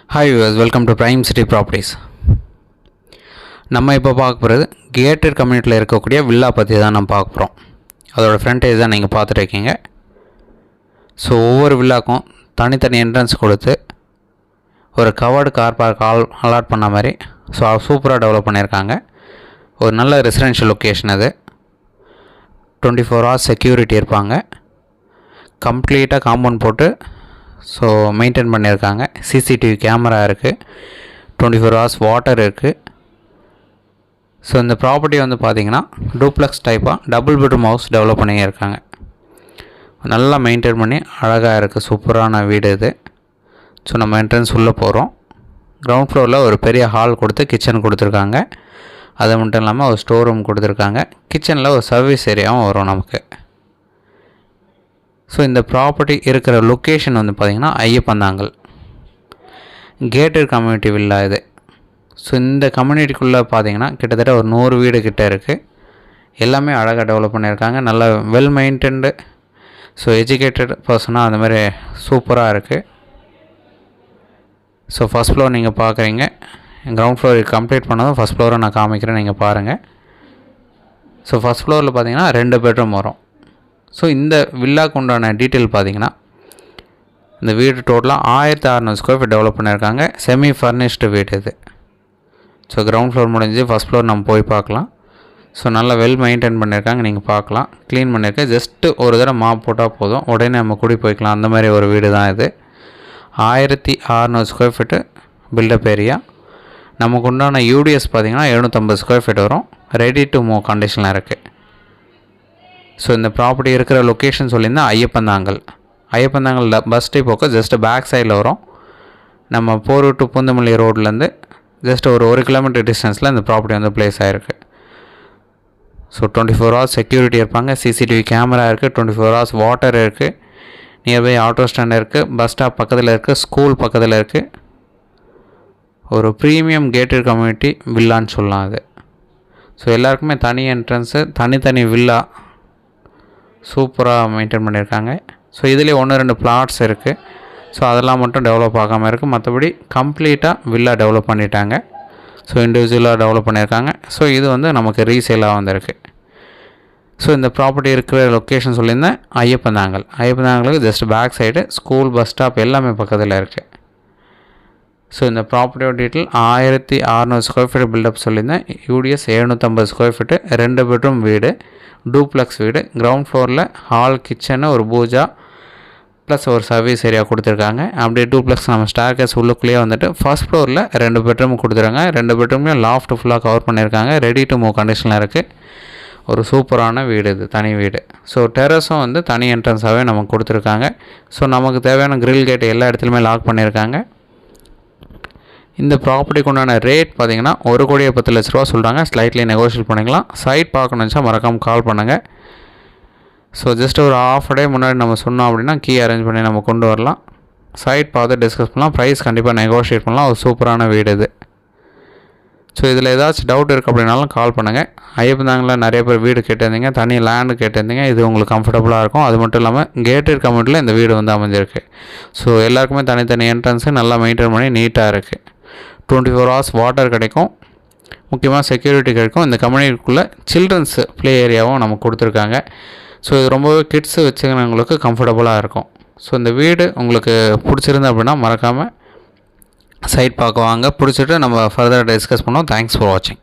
Hi viewers, welcome to Prime City Properties. நம்ம இப்போ பார்க்க போகிறது கேட்டட் கம்யூனிட்டியில் இருக்கக்கூடிய வில்லா பற்றி தான் நம்ம பார்க்க போகிறோம். அதோட ஃப்ரண்டேஜ் தான் நீங்கள் பார்த்துட்டு இருக்கீங்க. ஸோ ஒவ்வொரு வில்லாக்கும் தனித்தனி என்ட்ரன்ஸ் கொடுத்து ஒரு கவர்டு கார் பார்க் அலாட் பண்ண மாதிரி சூப்பராக டெவலப் பண்ணியிருக்காங்க. ஒரு நல்ல ரெசிடென்ஷியல் லொக்கேஷன் அது. 24 hours செக்யூரிட்டி இருப்பாங்க. கம்ப்ளீட்டாக காம்பவுண்ட் போட்டு மெயின்டைன் பண்ணியிருக்காங்க. சிசிடிவி கேமரா இருக்குது. 24 hours வாட்டர் இருக்குது. இந்த ப்ராப்பர்ட்டி வந்து பார்த்திங்கன்னா டூப்ளெக்ஸ் டைப்பாக டபுள் பெட்ரூம் ஹவுஸ் டெவலப் பண்ணியிருக்காங்க. நல்லா மெயின்டைன் பண்ணி அழகாக இருக்குது. சூப்பரான வீடு இது. நம்ம என்ட்ரன்ஸ் உள்ளே போகிறோம். கிரவுண்ட் ஃப்ளோரில் ஒரு பெரிய ஹால் கொடுத்து கிச்சன் கொடுத்துருக்காங்க. அது மட்டும் இல்லாமல் ஒரு ஸ்டோர் ரூம் கொடுத்துருக்காங்க. கிச்சனில் ஒரு சர்வீஸ் ஏரியாவும் வரும் நமக்கு. இந்த ப்ராப்பர்ட்டி இருக்கிற லொக்கேஷன் வந்து பார்த்திங்கன்னா ஐயப்பந்தாங்கல் கேட்டட் கம்யூனிட்டி வில்லா இது. இந்த கம்யூனிட்டிக்குள்ளே பார்த்திங்கன்னா கிட்டத்தட்ட ஒரு 100 வீடு கிட்டே இருக்குது. எல்லாமே அழகாக டெவலப் பண்ணியிருக்காங்க. நல்ல வெல் மெயின்டைன்டு எஜுகேட்டட் பர்சனாக அந்த மாதிரி சூப்பராக இருக்குது. ஃபஸ்ட் ஃப்ளோர் நீங்கள் பார்க்குறீங்க. கிரவுண்ட் ஃப்ளோர் கம்ப்ளீட் பண்ணதும் ஃபஸ்ட் ஃப்ளோரை நான் காமிக்கிறேன், நீங்கள் பாருங்கள். ஃபஸ்ட் ஃப்ளோரில் பார்த்திங்கன்னா 2 பெட்ரூம் வரும். இந்த வில்லாக்கு உண்டான டீட்டெயில் பார்த்திங்கன்னா இந்த வீடு டோட்டலாக 1600 ஸ்கொயர் ஃபீட் டெவலப் பண்ணியிருக்காங்க. செமி ஃபர்னிஷ்டு வீடு இது. கிரவுண்ட் ஃப்ளோர் முடிஞ்சு ஃபஸ்ட் ஃப்ளோர் நம்ம போய் பார்க்கலாம். நல்லா வெல் மெயின்டைன் பண்ணியிருக்காங்க. நீங்கள் பார்க்கலாம், க்ளீன் பண்ணியிருக்கேன். ஜஸ்ட்டு ஒரு தடவை மாப் போட்டால் போதும், உடனே நம்ம குடி போய்க்கலாம். அந்த மாதிரி ஒரு வீடு தான் இது. 1600 ஸ்கொயர் ஃபீட்டு பில்டப் ஏரியா. நமக்கு உண்டான யூடிஎஸ் பார்த்திங்கன்னா 750 ஸ்கொயர் ஃபீட் வரும். ரெடி டு மூவ் கண்டிஷனில் இருக்குது. இந்த ப்ராப்பர்ட்டி இருக்கிற லொக்கேஷன் சொல்லியிருந்தால் ஐயப்பந்தாங்கல் பஸ் ஸ்டாப்புக்கு ஜஸ்ட் பேக் சைடில் வரும். நம்ம போரூர் டு பூந்தமல்லி ரோட்லேருந்து ஜஸ்ட் ஒரு 1 கிலோமீட்டர் டிஸ்டன்ஸில் இந்த ப்ராப்பர்ட்டி வந்து பிளேஸ் ஆகிருக்கு. 24 hours செக்யூரிட்டி இருப்பாங்க. சிசிடிவி கேமரா இருக்குது. 24 hours வாட்டர் இருக்குது. நியர்பை ஆட்டோ ஸ்டாண்ட் இருக்குது. பஸ் ஸ்டாப் பக்கத்தில் இருக்குது. ஸ்கூல் பக்கத்தில் இருக்குது. ஒரு ப்ரீமியம் கேட்டட் கம்யூனிட்டி வில்லான்னு சொல்லலாம் அது. எல்லாருக்குமே தனி என்ட்ரன்ஸு, தனித்தனி வில்லா சூப்பராக மெயின்டைன் பண்ணியிருக்காங்க. இதுலேயே 1-2 பிளாட்ஸ் இருக்குது. அதெல்லாம் மட்டும் டெவலப் ஆகாமல் இருக்குது. மற்றபடி கம்ப்ளீட்டாக வில்லா டெவலப் பண்ணிட்டாங்க. இண்டிவிஜுவலாக டெவலப் பண்ணியிருக்காங்க. இது வந்து நமக்கு ரீசேலாக வந்திருக்கு. இந்த ப்ராப்பர்ட்டி இருக்கிற லொக்கேஷன் சொல்லியிருந்தேன் ஐயப்பந்தாங்கலுக்கு just back side school, bus stop எல்லாமே பக்கத்தில் இருக்குது. இந்த ப்ராப்பர்ட்டியோட டீட்டெயில் 1600 ஸ்கொயர் ஃபீட் பில்டப் சொல்லியிருந்தேன். யூடிஎஸ் 750 ஸ்கொயர் ஃபீட்டு, 2 பெட்ரூம் வீடு, டூப்ளெக்ஸ் வீடு. கிரவுண்ட் ஃப்ளோரில் ஹால், கிச்சனு, ஒரு பூஜா ப்ளஸ் ஒரு சர்வீஸ் ஏரியா கொடுத்துருக்காங்க. அப்படியே டூப்ளெக்ஸ் நம்ம ஸ்டார்கேஸ் உள்ளுக்குள்ளேயே வந்துட்டு ஃபர்ஸ்ட் ஃப்ளோரில் 2 பெட்ரூம் கொடுத்துருக்காங்க. 2 பெட்ரூம்லேயும் லாஃப்ட் ஃபுல்லாக கவர் பண்ணியிருக்காங்க. ரெடி டு மூவ் கண்டிஷனில் இருக்குது. ஒரு சூப்பரான வீடு இது, தனி வீடு. டெரஸும் வந்து தனி என்ட்ரன்ஸாகவே நமக்கு கொடுத்துருக்காங்க. நமக்கு தேவையான கிரில் கேட் எல்லா இடத்துலையுமே லாக் பண்ணியிருக்காங்க. இந்த ப்ராப்பர்ட்டிக்கு உண்டான ரேட் பார்த்திங்கன்னா 1,10,00,000 சொல்கிறாங்க. ஸ்லைட்லி நெகோஷியேட் பண்ணிக்கலாம். சைட் பார்க்கணுச்சா மறக்காமல் கால் பண்ணுங்கள். ஜஸ்ட் ஒரு ½ டே முன்னாடி நம்ம சொன்னோம் அப்படின்னா கீ அரேஞ்ச் பண்ணி நம்ம கொண்டு வரலாம். சைட் பார்த்து டிஸ்கஸ் பண்ணலாம். ப்ரைஸ் கண்டிப்பாக நெகோஷியேட் பண்ணலாம். ஒரு சூப்பரான வீடு இது. இதில் ஏதாச்சும் டவுட் இருக்குது அப்படின்னாலும் கால் பண்ணுங்கள். ஐயப்பந்தாங்கல்ல நிறைய பேர் வீடு கேட்டிருந்தீங்க, தனி லேண்டு கேட்டிருந்தீங்க. இது உங்களுக்கு கம்ஃபர்டபுளாக இருக்கும். அது மட்டும் இல்லாமல் கேட்டட் கம்யூனிட்டியில் இந்த வீடு வந்து அமைஞ்சிருக்கு. எல்லாருக்குமே தனித்தனி என்ட்ரன்ஸு நல்லா மெயின்டைன் பண்ணி நீட்டாக இருக்குது. 24 hours வாட்டர் கிடைக்கும். முக்கியமாக செக்யூரிட்டி கிடைக்கும். இந்த கம்யூனிட்டிக்குள்ளே சில்ட்ரன்ஸ் ப்ளே ஏரியாவும் நமக்கு கொடுத்துருக்காங்க. இது ரொம்பவே கிட்ஸு வச்சுக்கிறவங்களுக்கு கம்ஃபர்டபுளாக இருக்கும். இந்த வீடு உங்களுக்கு பிடிச்சிருந்து அப்படின்னா மறக்காமல் சைட் பார்க்க வாங்க. பிடிச்சிட்டு நம்ம ஃபர்தராக டிஸ்கஸ் பண்ணோம். தேங்க்ஸ் ஃபார் வாட்சிங்.